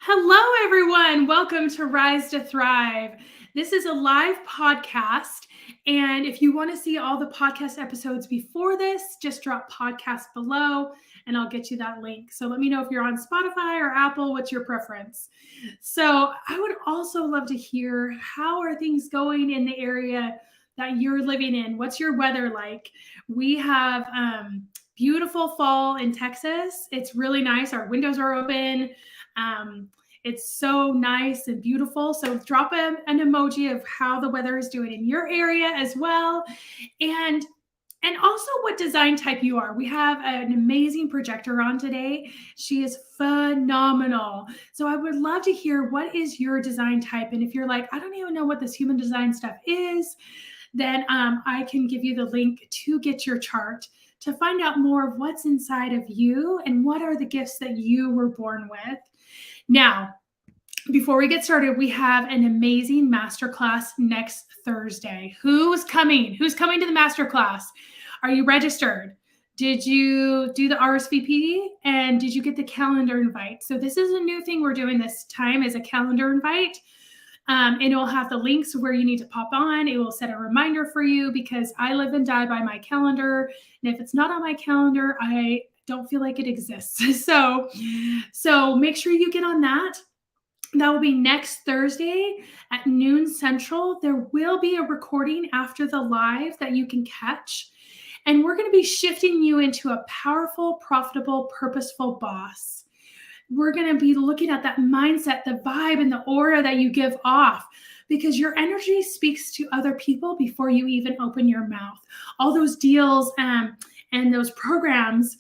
Hello, everyone. Welcome to Rise to Thrive. This is a live podcast. And if you want to see all the podcast episodes before this, just drop podcast below and I'll get you that link. So let me know if you're on Spotify or Apple, what's your preference? So I would also love to hear, how are things going in the area that you're living in? What's your weather like? We have beautiful fall in Texas. It's really nice. Our windows are open. Um, it's so nice and beautiful. So drop an emoji of how the weather is doing in your area as well. And also what design type you are. We have an amazing projector on today. She is phenomenal. So I would love to hear, what is your design type? And if you're like, I don't even know what this human design stuff is, then I can give you the link to get your chart to find out more of what's inside of you and what are the gifts that you were born with. Now, before we get started, we have an amazing masterclass next Thursday. Who's coming? Who's coming to the masterclass? Are you registered? Did you do the RSVP? And did you get the calendar invite? So this is a new thing we're doing this time, is a calendar invite. And it will have the links where you need to pop on. It will set a reminder for you, because I live and die by my calendar. And if it's not on my calendar, I don't feel like it exists. So make sure you get on that. That will be next Thursday at noon Central. There will be a recording after the live that you can catch. And we're going to be shifting you into a powerful, profitable, purposeful boss. We're going to be looking at that mindset, the vibe, and the aura that you give off, because your energy speaks to other people before you even open your mouth. All those deals and those programs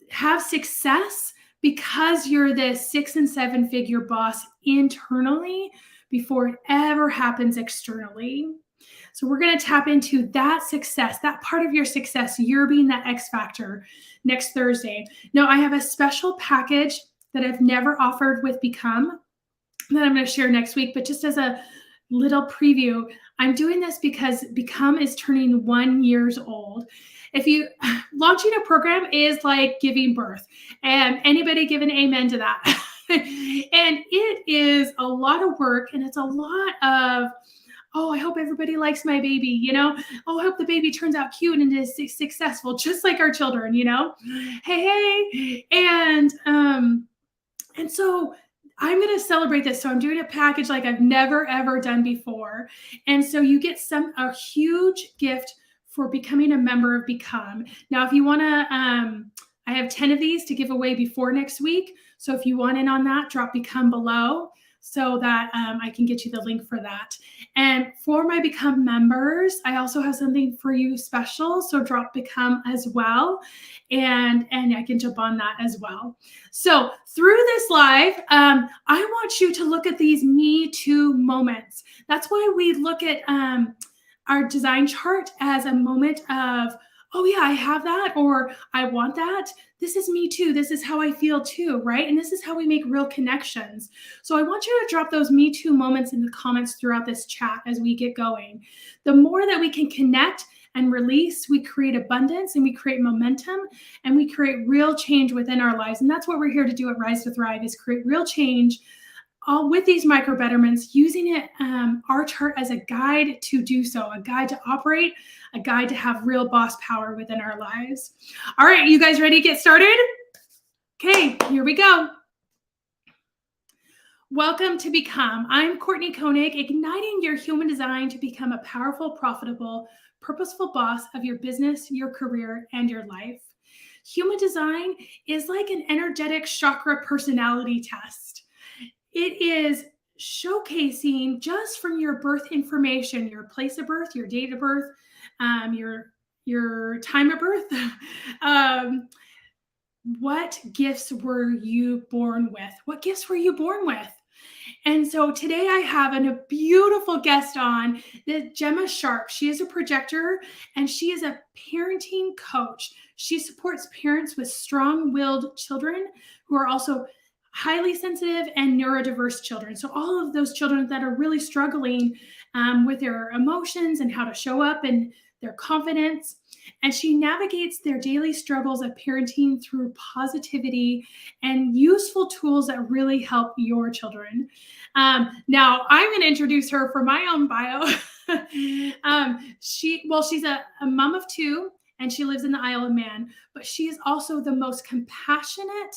have success because you're the 6 and 7 figure boss internally before it ever happens externally. So we're going to tap into that success, that part of your success. You're being that X factor next Thursday. Now, I have a special package that I've never offered with Become that I'm going to share next week, but just as a little preview, I'm doing this because Become is turning 1 year old. If you launching a program is like giving birth, and anybody give an amen to that. And it is a lot of work, and it's a lot of, oh, I hope everybody likes my baby, oh, I hope the baby turns out cute and is successful, just like our children, hey. And so I'm going to celebrate this. So I'm doing a package like I've never, ever done before. And so you get a huge gift for becoming a member of Become. Now, if you want to, I have 10 of these to give away before next week. So if you want in on that, drop Become below so that I can get you the link for that. And for my Become members, I also have something for you special. So drop Become as well. And I can jump on that as well. So through this live, I want you to look at these Me Too moments. That's why we look at our design chart as a moment of, oh yeah, I have that, or I want that. This is me too. This is how I feel too, right? And this is how we make real connections. So I want you to drop those Me Too moments in the comments throughout this chat as we get going. The more that we can connect and release, we create abundance and we create momentum and we create real change within our lives. And that's what we're here to do at Rise to Thrive, is create real change all with these micro betterments, using it, our chart as a guide to do so, a guide to operate, a guide to have real boss power within our lives. All right, you guys ready to get started? Okay, here we go. Welcome to Become. I'm Courtney Koenig, igniting your human design to become a powerful, profitable, purposeful boss of your business, your career, and your life. Human design is like an energetic chakra personality test. It is showcasing, just from your birth information, your place of birth, your date of birth, your time of birth, what gifts were you born with? What gifts were you born with? And so today I have a beautiful guest on, Gemma Sharp. She is a projector and she is a parenting coach. She supports parents with strong-willed children who are also highly sensitive and neurodiverse children. So all of those children that are really struggling with their emotions and how to show up and their confidence. and she navigates their daily struggles of parenting through positivity and useful tools that really help your children. Now, I'm going to introduce her for my own bio. She's a mom of two, and she lives in the Isle of Man, but she is also the most compassionate,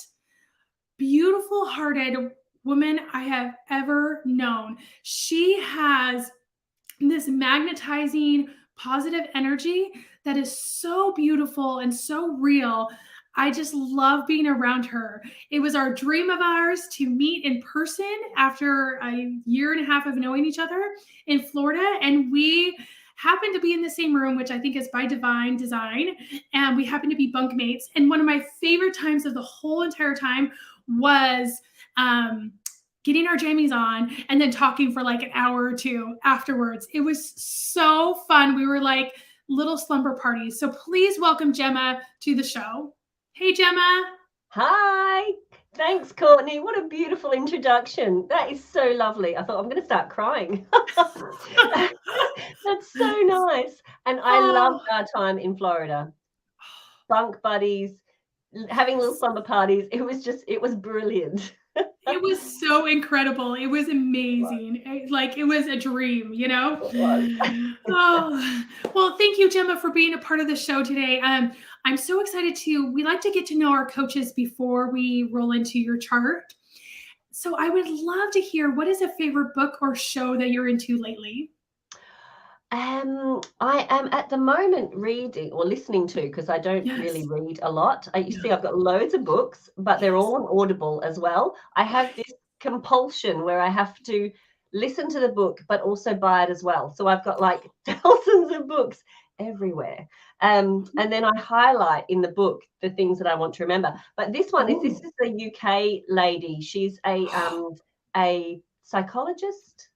beautiful hearted woman I have ever known. She has this magnetizing positive energy that is so beautiful and so real. I just love being around her. It was our dream of ours to meet in person after a year and a half of knowing each other in Florida. And we happened to be in the same room, which I think is by divine design. And we happened to be bunkmates. And one of my favorite times of the whole entire time was getting our jammies on and then talking for like an hour or two afterwards. It was so fun. We were like little slumber parties. So please welcome Gemma to the show. Hey, Gemma. Hi. Thanks, Courtney. What a beautiful introduction. That is so lovely. I thought I'm going to start crying. That's so nice. And I loved our time in Florida. Bunk buddies, having little slumber parties. It was brilliant. It was so incredible. It was amazing. It was a dream, you know? It was. Oh, well, thank you, Gemma, for being a part of the show today. I'm so excited we like to get to know our coaches before we roll into your chart. So I would love to hear, what is a favorite book or show that you're into lately? I am at the moment reading or listening to, because I don't really read a lot. You see, I've got loads of books, but they're all on Audible as well. I have this compulsion where I have to listen to the book, but also buy it as well. So I've got like thousands of books everywhere. And then I highlight in the book the things that I want to remember. But this is a UK lady. She's a psychologist,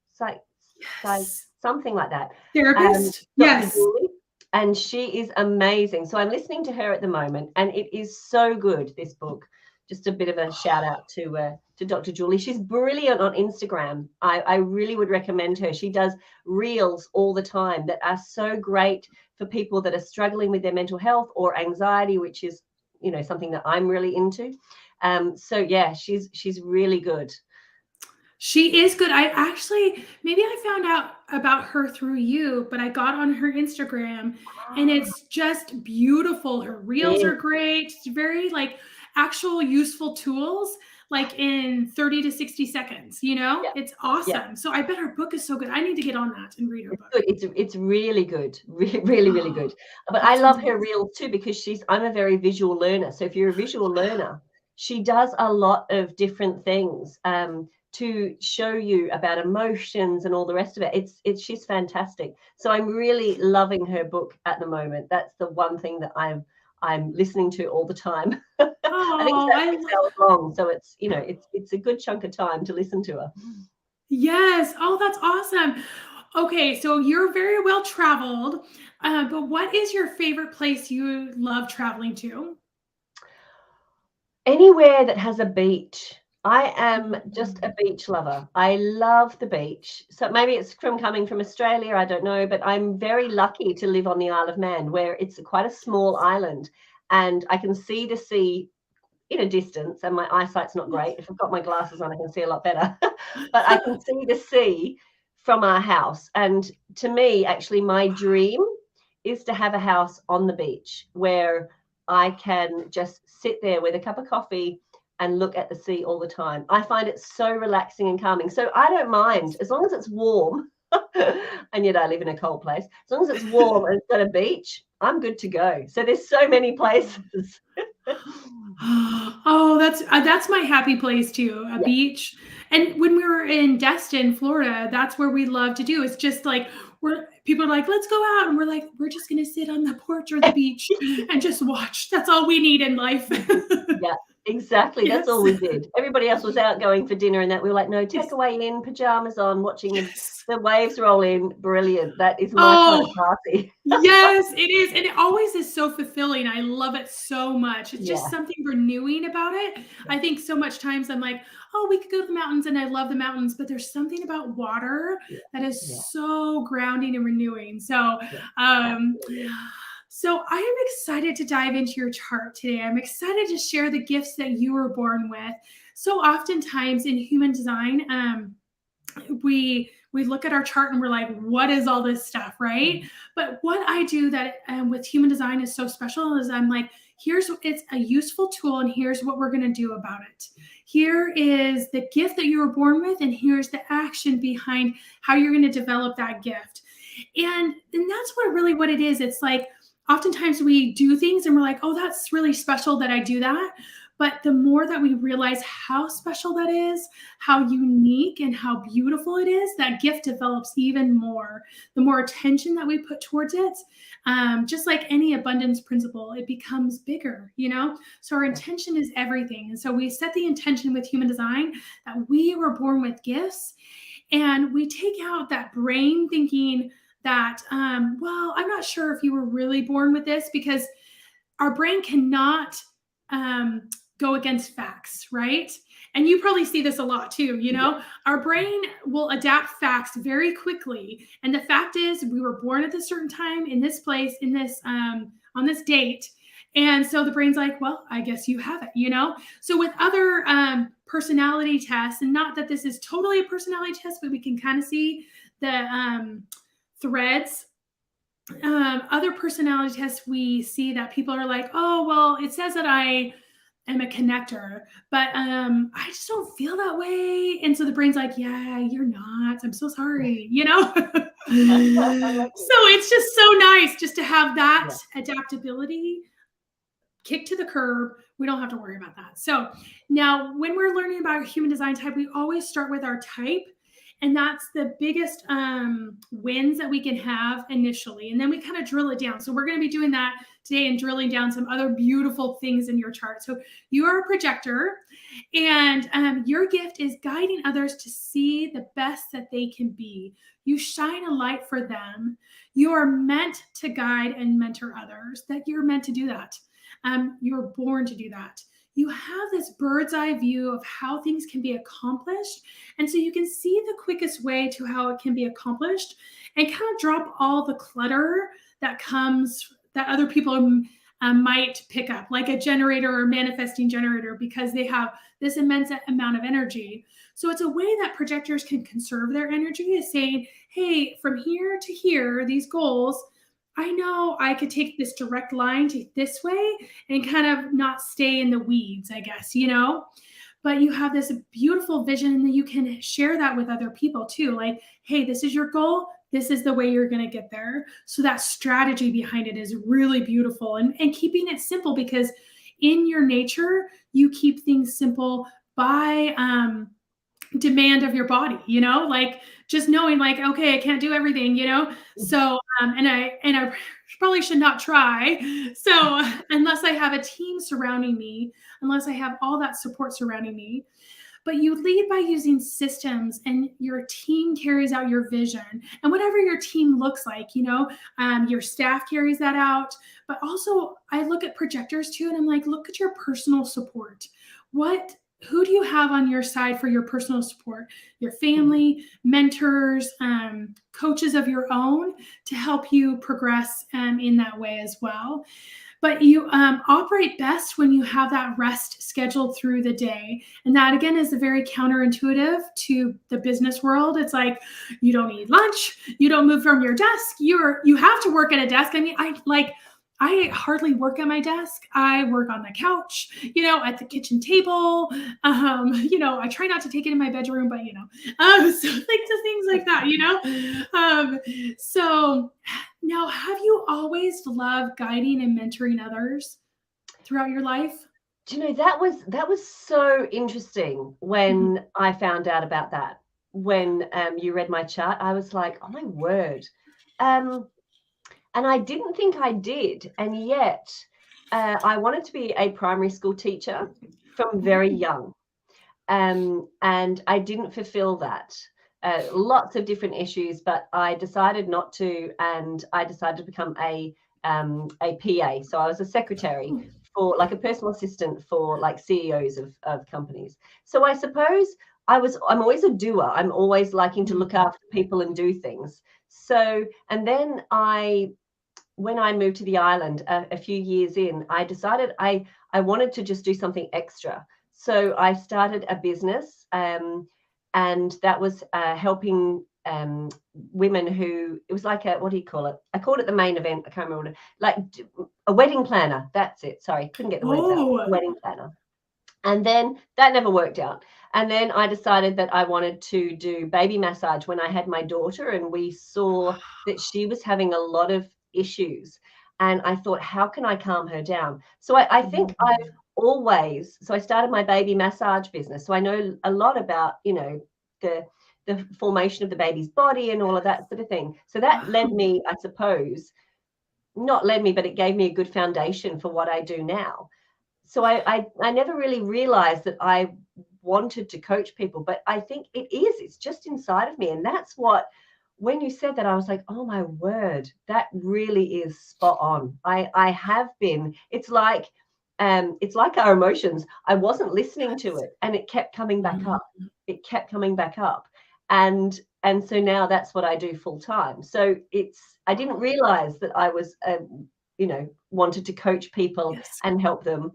something like that. Therapist. Yes. Julie, and she is amazing. So I'm listening to her at the moment, and it is so good, this book. Just a bit of a shout out to Dr. Julie. She's brilliant on Instagram. I really would recommend her. She does reels all the time that are so great for people that are struggling with their mental health or anxiety, which is, you know, something that I'm really into. So yeah, she's really good. She is good. Maybe I found out about her through you, but I got on her Instagram and it's just beautiful. Her reels are great. It's very like actual useful tools, like in 30 to 60 seconds, you know? Yeah. It's awesome. Yeah. So I bet her book is so good. I need to get on that and read her book. It's really good. Really, really good. But I love her reels too, because I'm a very visual learner. So if you're a visual learner, she does a lot of different things to show you about emotions and all the rest of it. She's fantastic. So I'm really loving her book at the moment. That's the one thing that I'm listening to all the time. I think it's 6 hours long, so it's a good chunk of time to listen to her. Yes. Oh, that's awesome. Okay, so you're very well traveled, but what is your favorite place you love traveling to? Anywhere that has a beach. I am just a beach lover. I love the beach. So maybe it's from coming from Australia, I don't know, but I'm very lucky to live on the Isle of Man, where it's quite a small island and I can see the sea in a distance, and my eyesight's not great. If I've got my glasses on, I can see a lot better, but I can see the sea from our house. And to me, actually, my dream is to have a house on the beach where I can just sit there with a cup of coffee and look at the sea all the time. I find it so relaxing and calming. So I don't mind, as long as it's warm, and yet I live in a cold place. As long as it's warm and it's got a beach, I'm good to go. So there's so many places. Oh, that's my happy place too, a beach. And when we were in Destin, Florida, that's where we love to do. It's just like people are like, let's go out, and we're like, we're just gonna sit on the porch or the beach and just watch. That's all we need in life. Yeah, exactly. Yes. That's all we did. Everybody else was out going for dinner, and that we were like, no, takeaway in, pajamas on, watching the waves roll in. Brilliant. That is my kind of party. Yes, it is. And it always is so fulfilling. I love it so much. It's just something renewing about it. I think so much times I'm like, oh, we could go to the mountains, and I love the mountains, but there's something about water that is so grounding and renewing. So, So I am excited to dive into your chart today. I'm excited to share the gifts that you were born with. So oftentimes in human design, we look at our chart and we're like, what is all this stuff, right? But what I do that with human design is so special is I'm like, it's a useful tool, and here's what we're going to do about it. Here is the gift that you were born with, and here's the action behind how you're going to develop that gift. And that's what it is. It's like oftentimes we do things and we're like, oh, that's really special that I do that. But the more that we realize how special that is, how unique and how beautiful it is, that gift develops even more. The more attention that we put towards it, just like any abundance principle, it becomes bigger, So our intention is everything. And so we set the intention with human design that we were born with gifts, and we take out that brain thinking that, well, I'm not sure if you were really born with this, because our brain cannot go against facts, right? And you probably see this a lot too, Our brain will adapt facts very quickly. And the fact is, we were born at a certain time, in this place, in this on this date. And so the brain's like, well, I guess you have it, So with other personality tests, and not that this is totally a personality test, but we can kind of see the threads. Other personality tests, we see that people are like, oh, well, it says that I am a connector, but I just don't feel that way. And so the brain's like, yeah, you're not. I'm so sorry, So it's just so nice just to have that adaptability kick to the curb. We don't have to worry about that. So now when we're learning about human design type, we always start with our type. And that's the biggest wins that we can have initially. And then we kind of drill it down. So we're going to be doing that today and drilling down some other beautiful things in your chart. So you are a projector, and your gift is guiding others to see the best that they can be. You shine a light for them. You are meant to guide and mentor others, that you're meant to do that. You're born to do that. You have this bird's eye view of how things can be accomplished. And so you can see the quickest way to how it can be accomplished, and kind of drop all the clutter that other people might pick up, like a generator or manifesting generator, because they have this immense amount of energy. So it's a way that projectors can conserve their energy, is saying, hey, from here to here, these goals, I know I could take this direct line to this way and kind of not stay in the weeds, I guess, But you have this beautiful vision, and then you can share that with other people too. Like, hey, this is your goal. This is the way you're going to get there. So that strategy behind it is really beautiful, and keeping it simple, because in your nature, you keep things simple by demand of your body, like just knowing like, okay, I can't do everything, So and I probably should not try. So unless I have a team surrounding me, unless I have all that support surrounding me. But you lead by using systems, and your team carries out your vision, and whatever your team looks like, your staff carries that out. But also I look at projectors too, and I'm like, look at your personal support. Who do you have on your side for your personal support? Your family, mentors, coaches of your own, to help you progress in that way as well. But you operate best when you have that rest scheduled through the day. And that, again, is very counterintuitive to the business world. It's like, you don't eat lunch. You don't move from your desk. You have to work at a desk. I mean, I hardly work at my desk. I work on the couch, at the kitchen table. I try not to take it in my bedroom, but so like just things like that, So now, have you always loved guiding and mentoring others throughout your life? Do you know, that was so interesting when I found out about that. When you read my chart, I was like, oh my word. And I didn't think I did. And yet I wanted to be a primary school teacher from very young. And I didn't fulfill that. Lots of different issues, but I decided not to. And I decided to become a PA. So I was a secretary, for like a personal assistant for like CEOs of companies. So I suppose I'm always a doer. I'm always liking to look after people and do things. So, and then I when I moved to the island a few years in, I decided I wanted to just do something extra. So I started a business, and that was helping women who, it was like a, what do you call it? I called it the main event. I can't remember, like a wedding planner. That's it. Sorry, couldn't get the words out. Oh, A wedding planner. And then that never worked out. And then I decided that I wanted to do baby massage when I had my daughter, and we saw that she was having a lot of issues. And I thought, how can I calm her down? So I think I've always, so I started my baby massage business. So I know a lot about, the formation of the baby's body and all of that sort of thing. So that led me, I suppose, not led me, but it gave me a good foundation for what I do now. So I never really realized that I wanted to coach people, but I think it's just inside of me. And that's what, when you said that, I was like, oh my word, that really is spot on. I have been, it's like our emotions. I wasn't listening to it, and it kept coming back up. It kept coming back up. And so now that's what I do full time. So I didn't realize that I was, wanted to coach people and help them,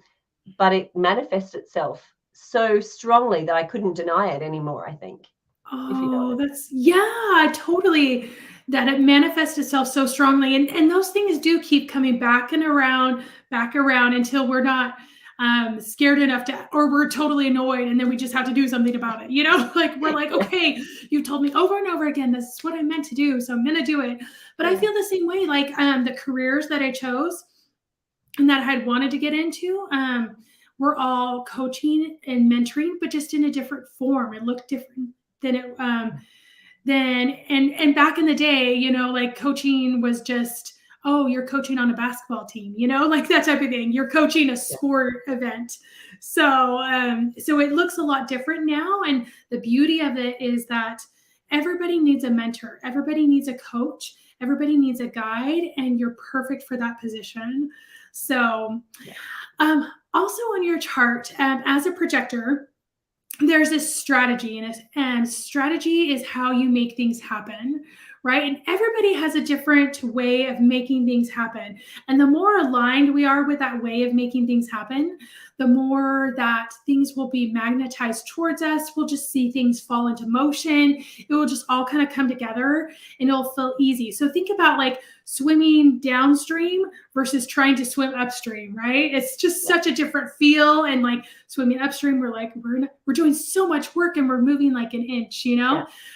but it manifests itself so strongly that I couldn't deny it anymore, I think. Oh, totally. That it manifests itself so strongly. And those things do keep coming back around until we're not scared enough to, or we're totally annoyed, and then we just have to do something about it. Like we're like, okay, you've told me over and over again, this is what I meant to do, so I'm going to do it. But I feel the same way, like the careers that I chose and that I had wanted to get into, were all coaching and mentoring, but just in a different form. It looked different than it and back in the day, like coaching was just, oh, you're coaching on a basketball team, like that type of thing. You're coaching a sport event. So it looks a lot different now. And the beauty of it is that everybody needs a mentor, everybody needs a coach, everybody needs a guide, and you're perfect for that position. So also on your chart, as a projector, there's this strategy, and strategy is how you make things happen, right? And everybody has a different way of making things happen. And the more aligned we are with that way of making things happen, the more that things will be magnetized towards us. We'll just see things fall into motion. It will just all kind of come together, and it'll feel easy. So think about like swimming downstream versus trying to swim upstream, right? It's just such a different feel. And like swimming upstream, we're like, we're doing so much work and we're moving like an inch,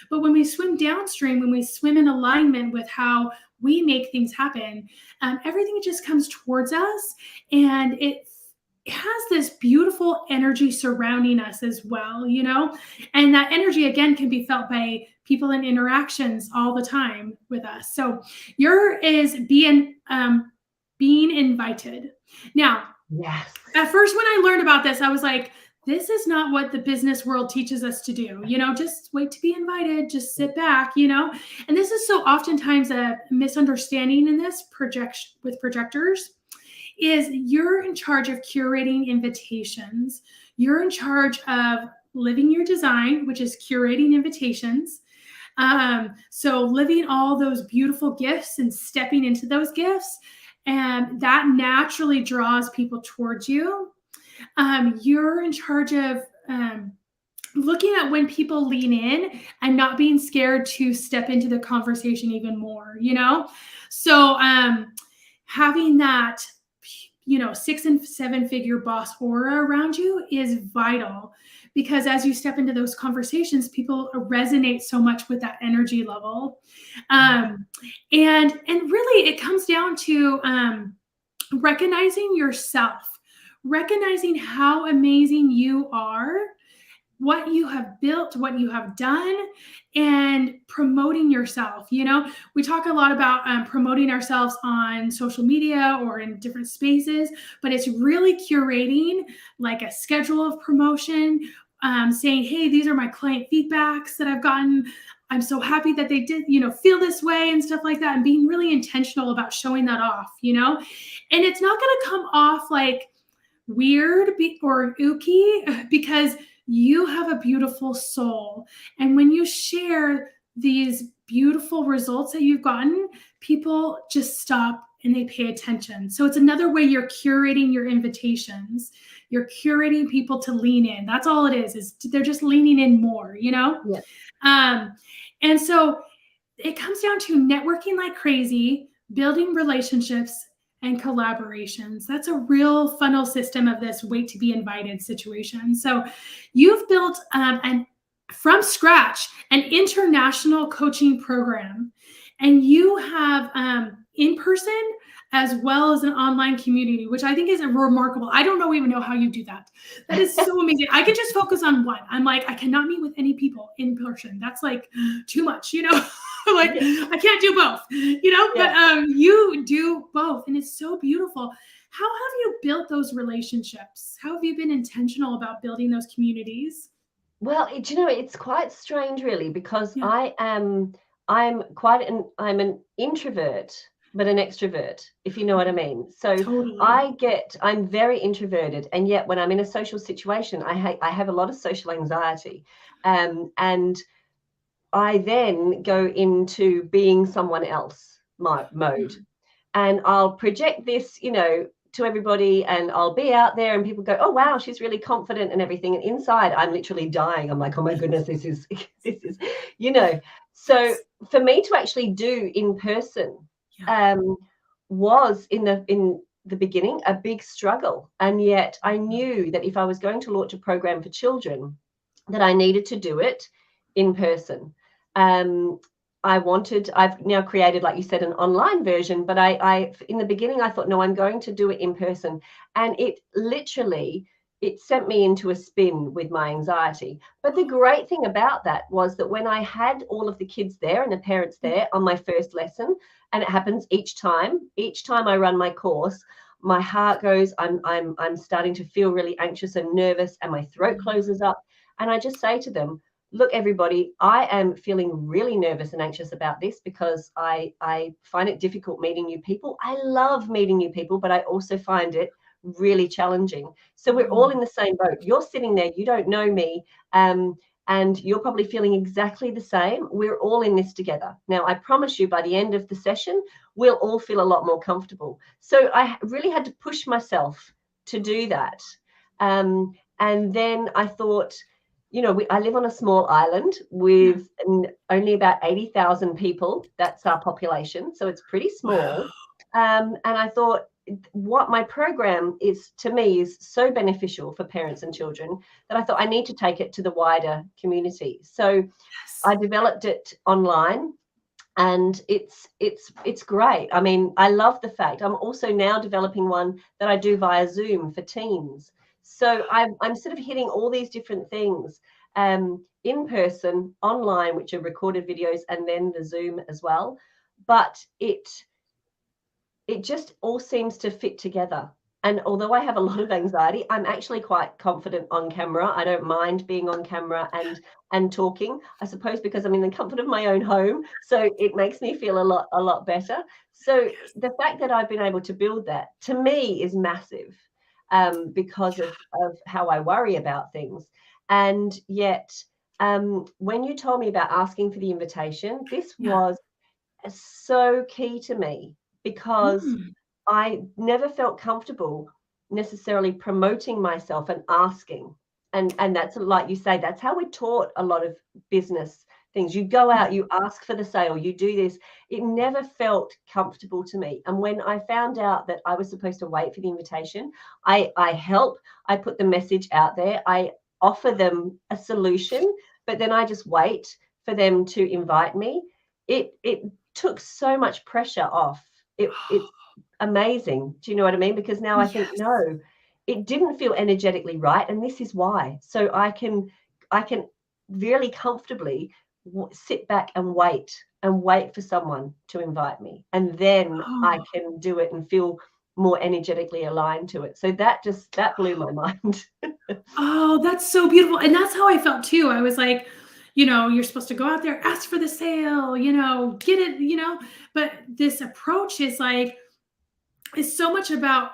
But when we swim downstream, when we swim in alignment with how we make things happen, everything just comes towards us, and it has this beautiful energy surrounding us as well, and that energy again can be felt by people and interactions all the time with us. So your is being invited. Now, yes. At first when I learned about this, I was like, this is not what the business world teaches us to do. Just wait to be invited, just sit back, and this is so oftentimes a misunderstanding in this with projectors. Is you're in charge of curating invitations. You're in charge of living your design, which is curating invitations. So living all those beautiful gifts and stepping into those gifts, and that naturally draws people towards you. You're in charge of looking at when people lean in and not being scared to step into the conversation even more, So having that 6 and 7 figure boss aura around you is vital, because as you step into those conversations, people resonate so much with that energy level. And really it comes down to recognizing yourself, recognizing how amazing you are, what you have built, what you have done, and promoting yourself. We talk a lot about promoting ourselves on social media or in different spaces, but it's really curating like a schedule of promotion, saying, hey, these are my client feedbacks that I've gotten. I'm so happy that they did, feel this way and stuff like that, and being really intentional about showing that off, and it's not going to come off like weird or ooky, because you have a beautiful soul. And when you share these beautiful results that you've gotten, people just stop and they pay attention. So it's another way you're curating your invitations. You're curating people to lean in. That's all it is they're just leaning in more, you know? Yeah. And so it comes down to networking like crazy, building relationships and collaborations. That's a real funnel system of this wait to be invited situation. So you've built from scratch an international coaching program, and you have in person as well as an online community, which I think is remarkable. I don't even know how you do that. That is so amazing. I could just focus on one. I'm like, I cannot meet with any people in person. That's like too much, you know? Like I can't do both, you know, but you do both, and it's so beautiful. How have you built those relationships? How have you been intentional about building those communities? Well, it's quite strange, really, because Yeah. I'm I'm an introvert, but an extrovert, if you know what I mean. So Totally. I'm very introverted, and yet when I'm in a social situation, I have a lot of social anxiety, and I then go into being someone else mode, and I'll project this, to everybody, and I'll be out there and people go, oh wow, she's really confident and everything, and inside I'm literally dying. I'm like, oh my goodness, this is this is so Yes. for me to actually do in person Yeah. was in the beginning a big struggle, and yet I knew that if I was going to launch a program for children, that I needed to do it in person. um, I've now created, like you said, an online version, but I in the beginning I thought, no, I'm going to do it in person. And it sent me into a spin with my anxiety. But the great thing about that was that when I had all of the kids there and the parents there on my first lesson, and it happens each time I run my course, my heart goes, I'm starting to feel really anxious and nervous, and my throat closes up. And I just say to them, look, everybody, I am feeling really nervous and anxious about this because I find it difficult meeting new people. I love meeting new people, but I also find it really challenging. So we're all in the same boat. You're sitting there, you don't know me, and you're probably feeling exactly the same. We're all in this together. Now, I promise you, by the end of the session, we'll all feel a lot more comfortable. So I really had to push myself to do that. And then I thought, I live on a small island with only about 80,000 people. That's our population. So it's pretty Wow. small. And I thought, what my program is to me is so beneficial for parents and children that I thought I need to take it to the wider community. So Yes. I developed it online, and it's great. I mean, I love the fact I'm also now developing one that I do via Zoom for teens. So I'm sort of hitting all these different things, in person, online, which are recorded videos, and then the Zoom as well. But it just all seems to fit together. And although I have a lot of anxiety, I'm actually quite confident on camera. I don't mind being on camera and talking, I suppose, because I'm in the comfort of my own home. So it makes me feel a lot better. So the fact that I've been able to build that, to me, is massive, because of how I worry about things. And yet, when you told me about asking for the invitation, this Yeah. was so key to me, because Mm. I never felt comfortable necessarily promoting myself and asking. And that's, like you say, that's how we're taught a lot of business things. You go out, you ask for the sale, you do this. It never felt comfortable to me. And when I found out that I was supposed to wait for the invitation, I help, I put the message out there, I offer them a solution, but then I just wait for them to invite me. It took so much pressure off. It's amazing. Do you know what I mean? Because now I think, Yes. no, it didn't feel energetically right, and this is why. So I can really comfortably sit back and wait for someone to invite me, and then I Oh. can do it and feel more energetically aligned to it. So that blew my mind. Oh, that's so beautiful. And that's how I felt too. I was like, you're supposed to go out there, ask for the sale, get it, but this approach is so much about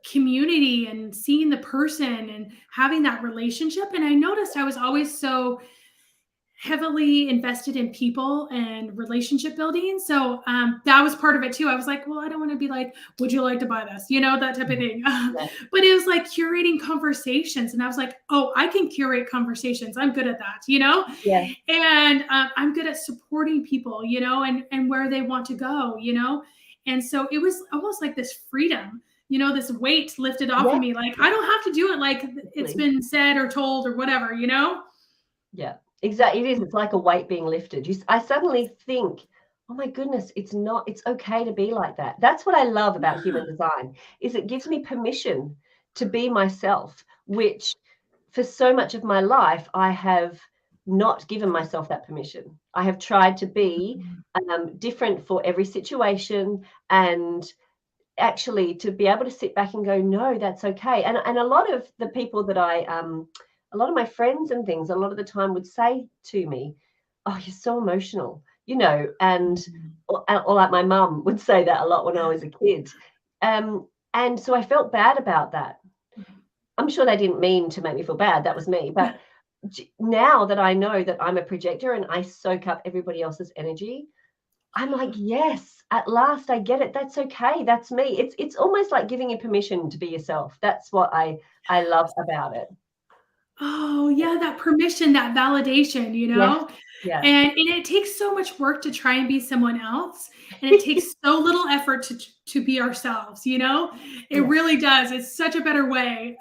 community and seeing the person and having that relationship. And I noticed I was always so heavily invested in people and relationship building. So that was part of it too. I was like, well, I don't want to be like, would you like to buy this? That type of thing. Yeah. But it was like curating conversations. And I was like, oh, I can curate conversations. I'm good at that, Yeah. and I'm good at supporting people, and where they want to go, And so it was almost like this freedom, this weight lifted off Yeah. of me. Like, I don't have to do it like it's been said or told or whatever, Yeah, exactly. It is. It's like a weight being lifted. I suddenly think, oh my goodness, it's okay to be like that. That's what I love about human design, is it gives me permission to be myself, which for so much of my life, I have not given myself that permission. I have tried to be different for every situation, and actually to be able to sit back and go, no, that's okay. And a lot of the people that a lot of my friends and things, a lot of the time would say to me, oh, you're so emotional, and or like my mum would say that a lot when I was a kid. And so I felt bad about that. I'm sure they didn't mean to make me feel bad. That was me. But now that I know that I'm a projector and I soak up everybody else's energy, I'm like, yes, at last I get it. That's okay. That's me. It's almost like giving you permission to be yourself. That's what I love about it. Oh, yeah, that permission, that validation, Yes. Yeah. And it takes so much work to try and be someone else, and it takes so little effort to be ourselves, It really does. It's such a better way.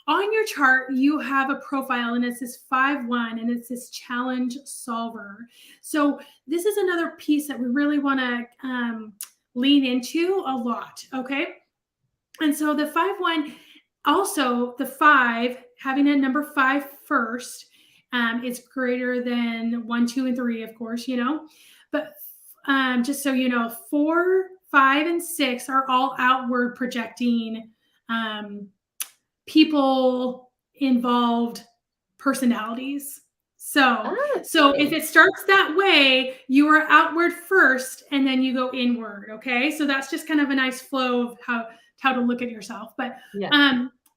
On your chart, you have a profile, and it's this 5-1, and it's this challenge solver. So this is another piece that we really want to lean into a lot, okay? And so the 5-1, also the 5, having a number 5 first, is greater than 1, 2, and 3, of course, But just so you know, 4, 5, and 6 are all outward projecting people involved personalities. So if it starts that way, you are outward first and then you go inward. Okay. So that's just kind of a nice flow of how to look at yourself. But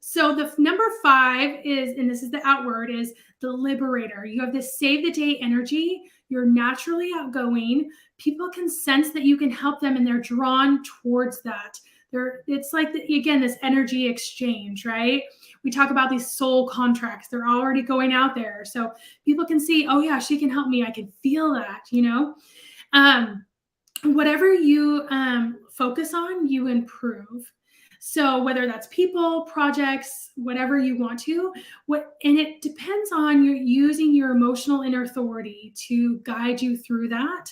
so the number 5 is, and this is the outward, is the liberator. You have this save the day energy. You're naturally outgoing. People can sense that you can help them, and they're drawn towards that. It's like, again, this energy exchange, right? We talk about these soul contracts. They're already going out there. So people can see, oh yeah, she can help me. I can feel that, whatever you focus on, you improve. So whether that's people, projects, whatever you want to, and it depends on you using your emotional inner authority to guide you through that.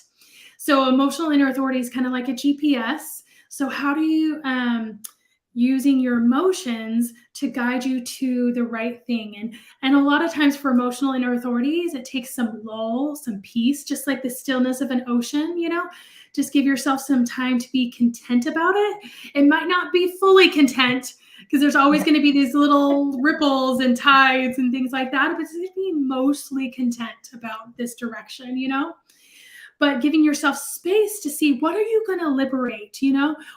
So emotional inner authority is kind of like a GPS. So how do you using your emotions to guide you to the right thing? And a lot of times for emotional inner authorities, it takes some lull, some peace, just like the stillness of an ocean, just give yourself some time to be content about it. It might not be fully content, because there's always going to be these little ripples and tides and things like that, but it's going to be mostly content about this direction, but giving yourself space to see, what are you going to liberate?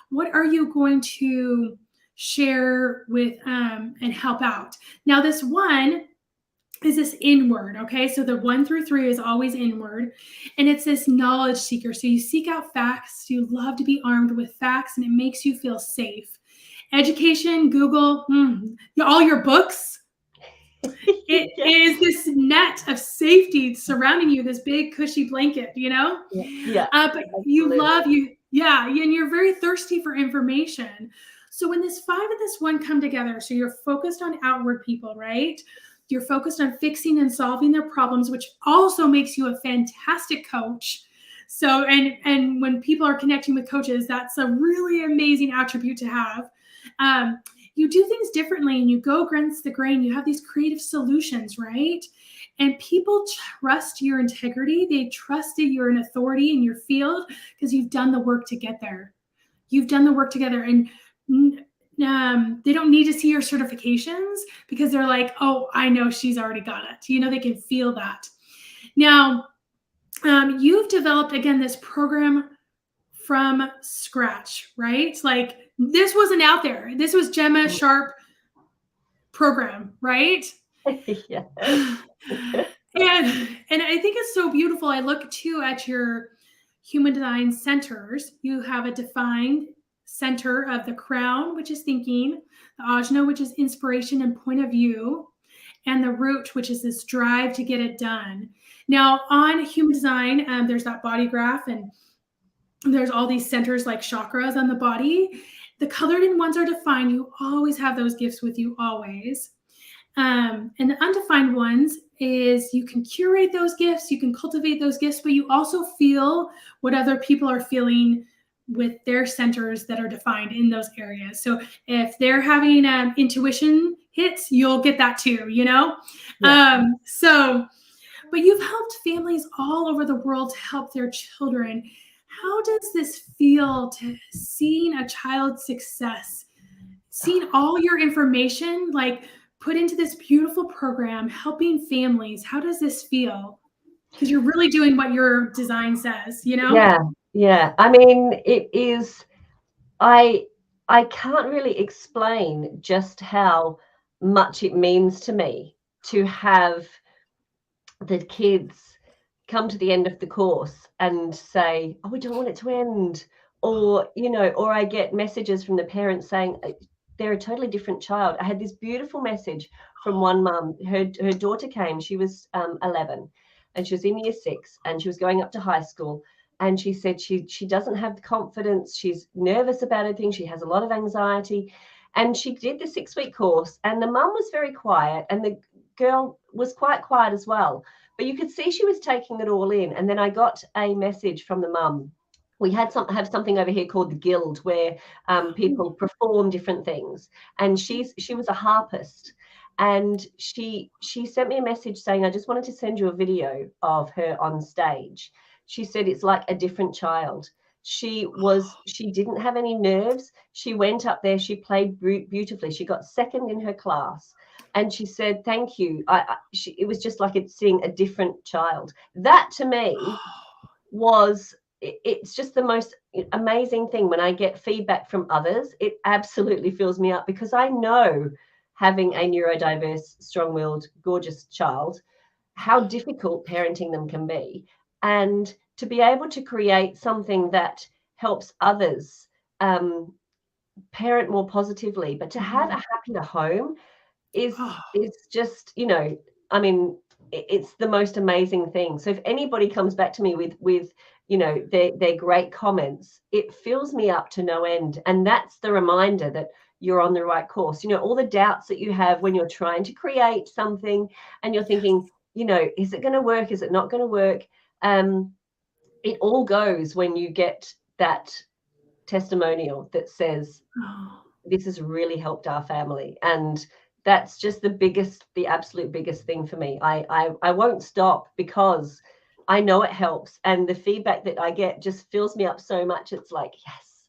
What are you going to share with and help out? Now, this 1 is this inward, okay? So the 1 through 3 is always inward, and it's this knowledge seeker. So you seek out facts. You love to be armed with facts, and it makes you feel safe. Education, Google, all your books. It is this net of safety surrounding you, this big cushy blanket, but you love and you're very thirsty for information. So when this 5 and this 1 come together, so you're focused on outward people, right? You're focused on fixing and solving their problems, which also makes you a fantastic coach. So, and when people are connecting with coaches, that's a really amazing attribute to have. You do things differently, and you go against the grain. You have these creative solutions, right? And people trust your integrity. They trusted you're an authority in your field because you've done the work to get there. You've done the work together, and they don't need to see your certifications, because they're like, oh, I know she's already got it. They can feel that. Now, you've developed, again, this program from scratch, right? Like, this wasn't out there. This was Gemma Sharp program, right? Yeah. And I think it's so beautiful. I look too at your human design centers. You have a defined center of the crown, which is thinking, the ajna, which is inspiration and point of view, and the root, which is this drive to get it done. Now, on human design, there's that body graph, and there's all these centers like chakras on the body. The colored in ones are defined. You always have those gifts with you, always. And the undefined ones is you can curate those gifts, you can cultivate those gifts, but you also feel what other people are feeling with their centers that are defined in those areas. So if they're having intuition hits, you'll get that too, you know? Yeah. But you've helped families all over the world to help their children. How does this feel to seeing a child's success, seeing all your information like put into this beautiful program, helping families? How does this feel? Because you're really doing what your design says, you know? Yeah. I mean, it is. I can't really explain just how much it means to me to have the kids come to the end of the course and say, "Oh, we don't want it to end," or or I get messages from the parents saying they're a totally different child. I had this beautiful message from one mum. Her daughter came. She was 11, and she was in year 6, and she was going up to high school. And she said she doesn't have the confidence. She's nervous about everything. She has a lot of anxiety. And she did the 6-week course, and the mum was very quiet, and the girl was quite quiet as well. But you could see she was taking it all in. And then I got a message from the mum. We have something over here called the Guild, where people perform different things. And she was a harpist. And she sent me a message saying, "I just wanted to send you a video of her on stage." She said it's like a different child. She didn't have any nerves. She went up there. She played beautifully. She got second in her class. And she said, "Thank you." It was just like it's seeing a different child. That to me it's just the most amazing thing when I get feedback from others. It absolutely fills me up, because I know, having a neurodiverse, strong-willed, gorgeous child, how difficult parenting them can be. And to be able to create something that helps others parent more positively, but to have a happier home is just, I mean, it's the most amazing thing. So if anybody comes back to me with their great comments, it fills me up to no end. And that's the reminder that you're on the right course. All the doubts that you have when you're trying to create something and you're thinking, is it going to work? Is it not going to work? It all goes when you get that testimonial that says, this has really helped our family. And that's just the absolute biggest thing for me. I won't stop, because I know it helps. And the feedback that I get just fills me up so much. It's like, yes,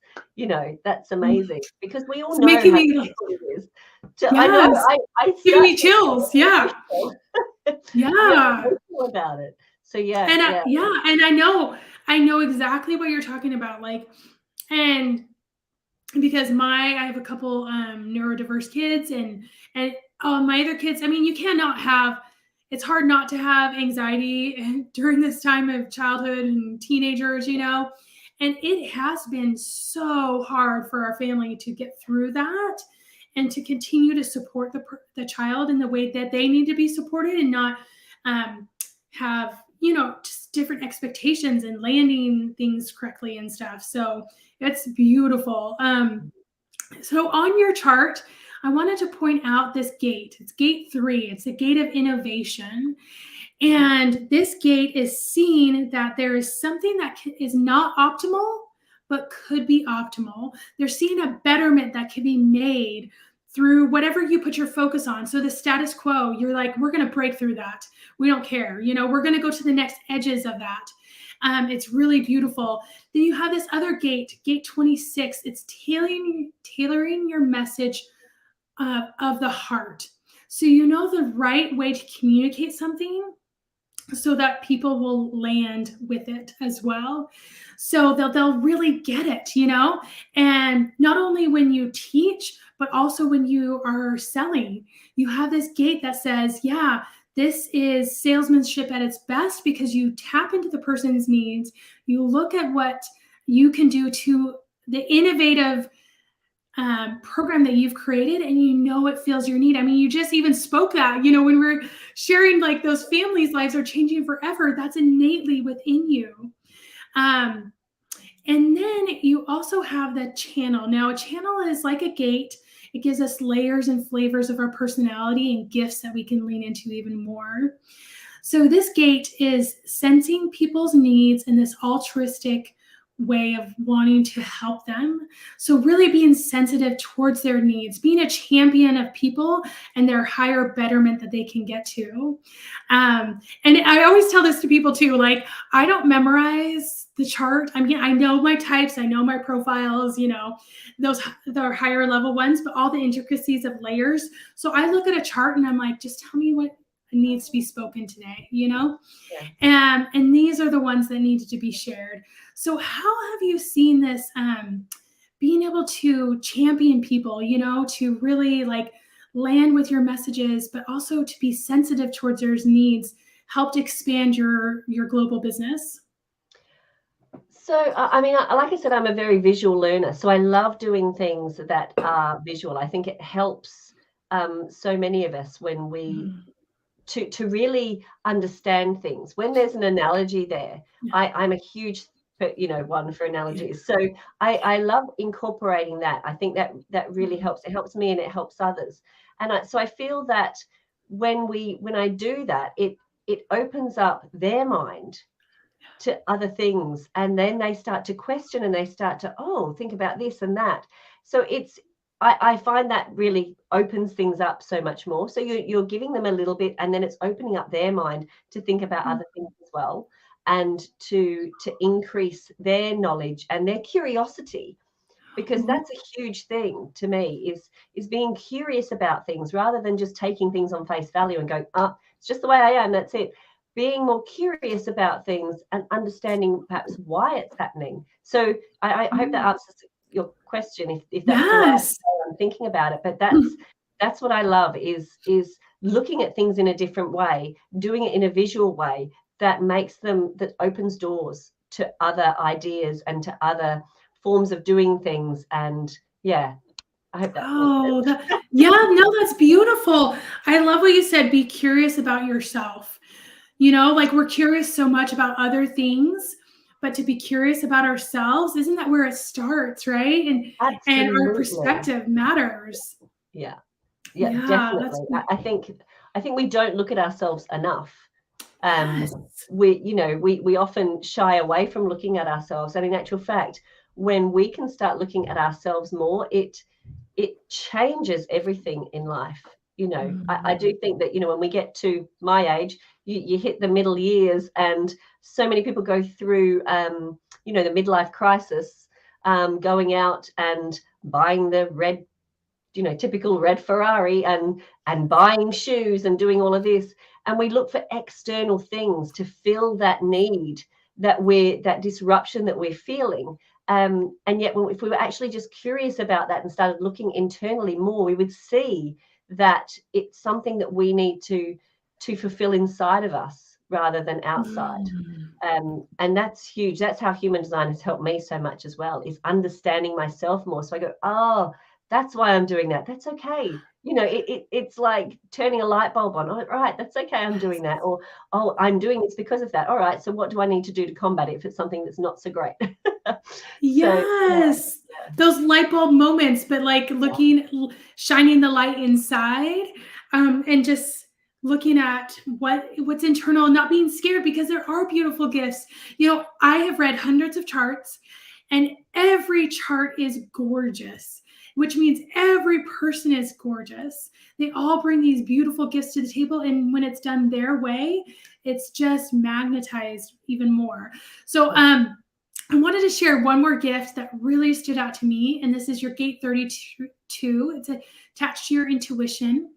that's amazing, because we all know how difficult it is. I know, I giving me chills. Yeah. About it. So and I know exactly what you're talking about. Like, and because I have a couple neurodiverse kids, and my other kids, I mean, it's hard not to have anxiety during this time of childhood and teenagers, and it has been so hard for our family to get through that and to continue to support the child in the way that they need to be supported, and not have just different expectations and landing things correctly and stuff. So it's beautiful. So on your chart, I wanted to point out this gate. It's gate 3. It's a gate of innovation. And this gate is seeing that there is something that is not optimal, but could be optimal. They're seeing a betterment that can be made through whatever you put your focus on. So the status quo, you're like, we're going to break through that. We don't care. We're going to go to the next edges of that. It's really beautiful. Then you have this other gate, gate 26. It's tailoring your message of the heart. So the right way to communicate something so that people will land with it as well. So they'll really get it, and not only when you teach, but also when you are selling. You have this gate that says, yeah, This is salesmanship at its best because you tap into the person's needs. You look at what you can do to the innovative program that you've created, and you know it fills your need. I mean, you just even spoke that, when we're sharing, like, those families' lives are changing forever. That's innately within you. And then you also have the channel. Now, a channel is like a gate. It gives us layers and flavors of our personality and gifts that we can lean into even more. So this gate is sensing people's needs in this altruistic way of wanting to help them. So really being sensitive towards their needs, being a champion of people and their higher betterment that they can get to. And I always tell this to people too, like, I don't memorize the chart. I mean, I know my types, I know my profiles, those the higher level ones, but all the intricacies of layers. So I look at a chart and I'm like, just tell me what needs to be spoken today, Yeah. and these are the ones that needed to be shared. So how have you seen this being able to champion people, to really, like, land with your messages, but also to be sensitive towards their needs, helped expand your global business? So, I mean, like I said, I'm a very visual learner. So I love doing things that are visual. I think it helps so many of us when we to really understand things. When there's an analogy there, I'm a huge one for analogies. So I love incorporating that. I think that really helps. It helps me and it helps others. And so I feel that when I do that, it opens up their mind to other things, and then they start to question and they start to think about this and that. So I find that really opens things up so much more. So you're giving them a little bit, and then it's opening up their mind to think about other things as well, and to increase their knowledge and their curiosity, because that's a huge thing to me, is being curious about things rather than just taking things on face value and going, it's just the way I am, that's it. Being more curious about things and understanding perhaps why it's happening. So I hope that answers your question, if that's the way I'm thinking about it. But that's what I love, is looking at things in a different way, doing it in a visual way that opens doors to other ideas and to other forms of doing things. And I hope that makes sense. No, that's beautiful. I love what you said. Be curious about yourself. Like, we're curious so much about other things, but to be curious about ourselves, isn't that where it starts, right? And our perspective matters. Yeah, definitely. I think we don't look at ourselves enough. We often shy away from looking at ourselves, and in actual fact, when we can start looking at ourselves more, it changes everything in life. I do think that, when we get to my age, you hit the middle years, and so many people go through, the midlife crisis, going out and buying the red, typical red Ferrari, and buying shoes and doing all of this. And we look for external things to fill that need, that disruption that we're feeling. And yet, if we were actually just curious about that and started looking internally more, we would see that it's something that we need to fulfill inside of us rather than outside. And that's huge. That's how human design has helped me so much as well, is understanding myself more. So I go, that's why I'm doing that. That's okay. It's like turning a light bulb on. All right, that's okay, I'm doing that. Or, I'm doing this because of that. All right, so what do I need to do to combat it if it's something that's not so great? Yes. Those light bulb moments, but like shining the light inside, and just looking at what's internal and not being scared, because there are beautiful gifts. I have read hundreds of charts, and every chart is gorgeous, which means every person is gorgeous. They all bring these beautiful gifts to the table, and when it's done their way, it's just magnetized even more. So I wanted to share one more gift that really stood out to me, and this is your gate 32. It's attached to your intuition,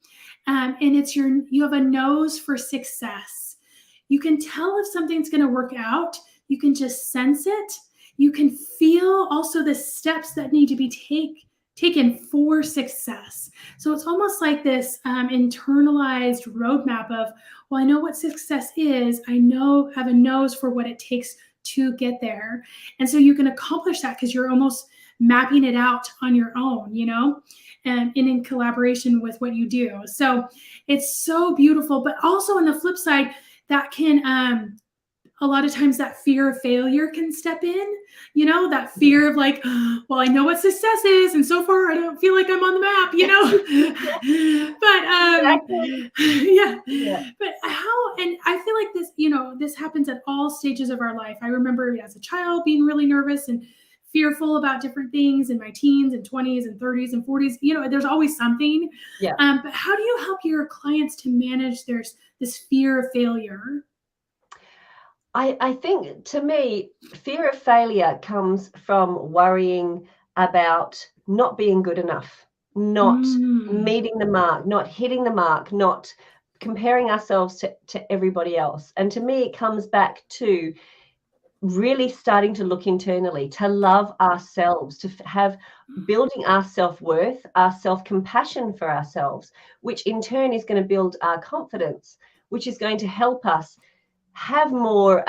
and you have a nose for success. You can tell if something's going to work out. You can just sense it. You can feel also the steps that need to be taken for success. So it's almost like this internalized roadmap of, well, I know what success is. I know, have a nose for what it takes to get there. And so you can accomplish that because you're almost mapping it out on your own, and in collaboration with what you do. So it's so beautiful. But also on the flip side, that can a lot of times that fear of failure can step in, that fear of like, well, I know what success is, and so far I don't feel like I'm on the map, but yeah. Yeah. But how, and I feel like this, this happens at all stages of our life. I remember as a child being really nervous and fearful about different things in my teens and 20s and 30s and 40s. There's always something. Yeah. But how do you help your clients to manage this fear of failure? I think, to me, fear of failure comes from worrying about not being good enough, not meeting the mark, not hitting the mark, not comparing ourselves to everybody else. And to me, it comes back to really starting to look internally, to love ourselves, to have building our self-worth, our self-compassion for ourselves, which in turn is going to build our confidence, which is going to help us have more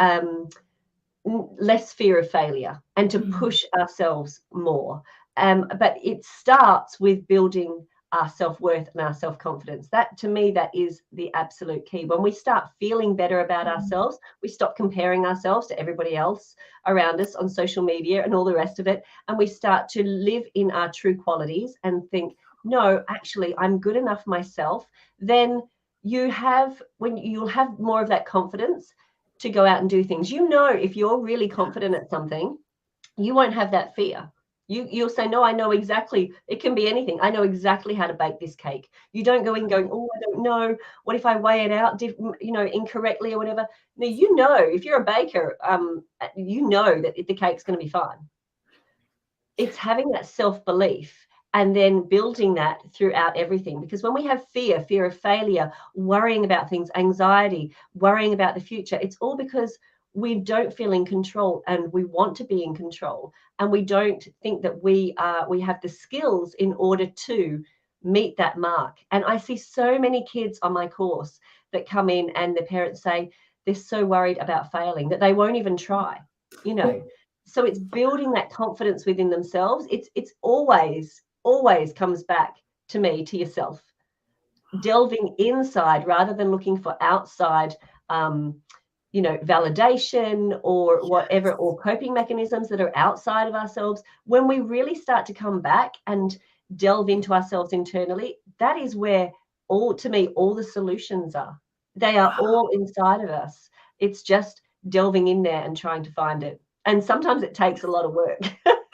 less fear of failure and to push ourselves more. But it starts with building our self-worth and our self-confidence. That, to me, that is the absolute key. When we start feeling better about ourselves, we stop comparing ourselves to everybody else around us on social media and all the rest of it, and we start to live in our true qualities and think, no, actually, I'm good enough myself. Then you'll have more of that confidence to go out and do things. If you're really confident at something, you won't have that fear. You'll say, no, I know exactly. It can be anything. I know exactly how to bake this cake. You don't go in going, oh, I don't know. What if I weigh it out, incorrectly or whatever? No, if you're a baker, that the cake's going to be fine. It's having that self-belief and then building that throughout everything. Because when we have fear of failure, worrying about things, anxiety, worrying about the future, it's all because we don't feel in control, and we want to be in control, and we don't think that we have the skills in order to meet that mark. And I see so many kids on my course that come in and the parents say they're so worried about failing that they won't even try, So it's building that confidence within themselves. It's always comes back to yourself, delving inside rather than looking for outside validation or whatever, or coping mechanisms that are outside of ourselves. When we really start to come back and delve into ourselves internally, that is where all the solutions are. They are all inside of us. It's just delving in there and trying to find it. And sometimes it takes a lot of work.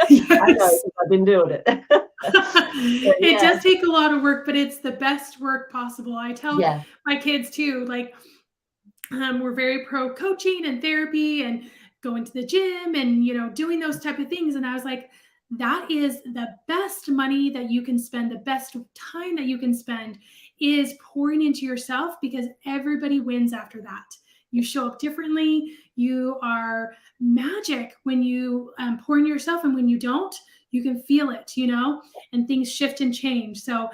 Yes. I know, because I've been doing it. It does take a lot of work, but it's the best work possible. I tell my kids too, like, we're very pro coaching and therapy and going to the gym and, doing those type of things. And I was like, that is the best money that you can spend. The best time that you can spend is pouring into yourself, because everybody wins after that. You show up differently. You are magic when you pour into yourself, and when you don't, you can feel it, and things shift and change. So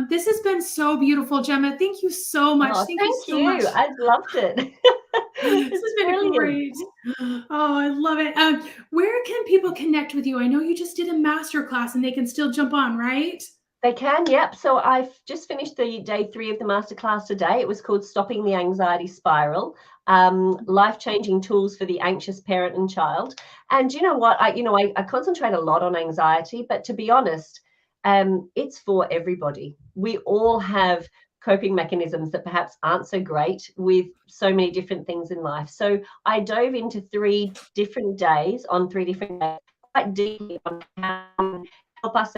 this has been so beautiful, Gemma. Thank you so much. Thank you so much. I loved it. This has been great. Oh, I love it. Where can people connect with you? I know you just did a masterclass, and they can still jump on, right? They can, yep. So I've just finished the day 3 of the masterclass today. It was called Stopping the Anxiety Spiral, Life-Changing Tools for the Anxious Parent and Child. And you know what? I concentrate a lot on anxiety, but to be honest, it's for everybody. We all have coping mechanisms that perhaps aren't so great with so many different things in life. So I dove into 3 different days, quite deeply, on how help us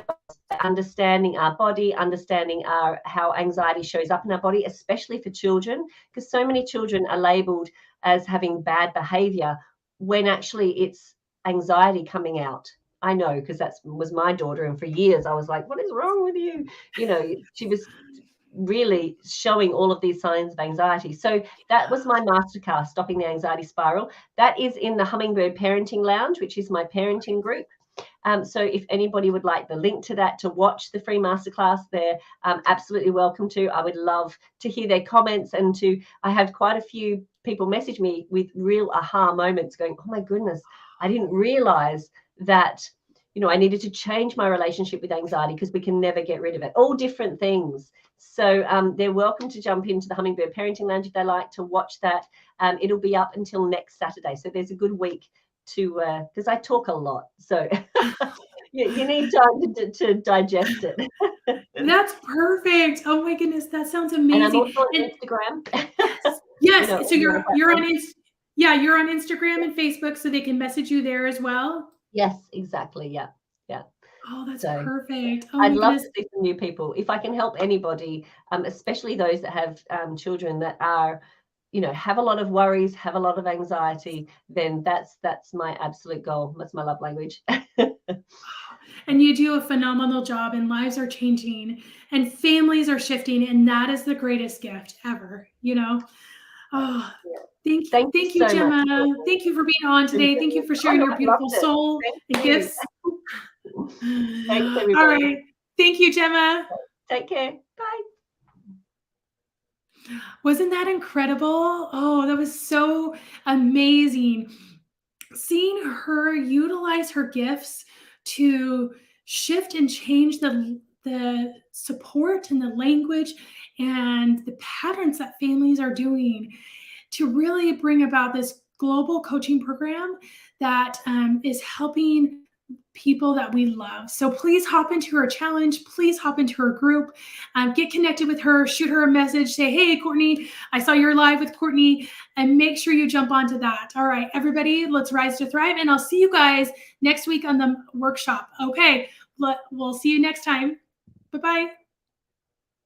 understanding our body, understanding how anxiety shows up in our body, especially for children, because so many children are labeled as having bad behavior when actually it's anxiety coming out. I know, because that was my daughter, and for years I was like, what is wrong with you? She was really showing all of these signs of anxiety. So that was my masterclass, Stopping the Anxiety Spiral. That is in the Hummingbird Parenting Lounge, which is my parenting group. So if anybody would like the link to that to watch the free masterclass, they're absolutely welcome to. I would love to hear their comments, and I had quite a few people message me with real aha moments going, oh my goodness, I didn't realize that, I needed to change my relationship with anxiety, because we can never get rid of it. All different things. So they're welcome to jump into the Hummingbird Parenting Lounge if they like to watch that. It'll be up until next Saturday. So there's a good week to, because I talk a lot. So you need time to digest it. That's perfect. Oh my goodness, that sounds amazing. And I'm also on Instagram. Yes, so you're on you're on Instagram and Facebook, so they can message you there as well. Yes, exactly. Yeah. Oh, that's perfect. Oh I'd my love goodness. to see some new people. If I can help anybody, especially those that have children that are, have a lot of worries, have a lot of anxiety, then that's my absolute goal. That's my love language. And you do a phenomenal job, and lives are changing and families are shifting, and that is the greatest gift ever, Oh, thank you, so Gemma. much. Thank you for being on today. Thank you for sharing your beautiful soul and gifts. Thanks, everybody. All right. Thank you, Gemma. Take care. Bye. Wasn't that incredible? Oh, that was so amazing. Seeing her utilize her gifts to shift and change the support and the language and the patterns that families are doing to really bring about this global coaching program that is helping people that we love. So please hop into her challenge. Please hop into her group. Get connected with her. Shoot her a message. Say, hey, Courtney, I saw you're live with Courtney. And make sure you jump onto that. All right, everybody, let's rise to thrive. And I'll see you guys next week on the workshop. Okay, we'll see you next time. Bye-bye.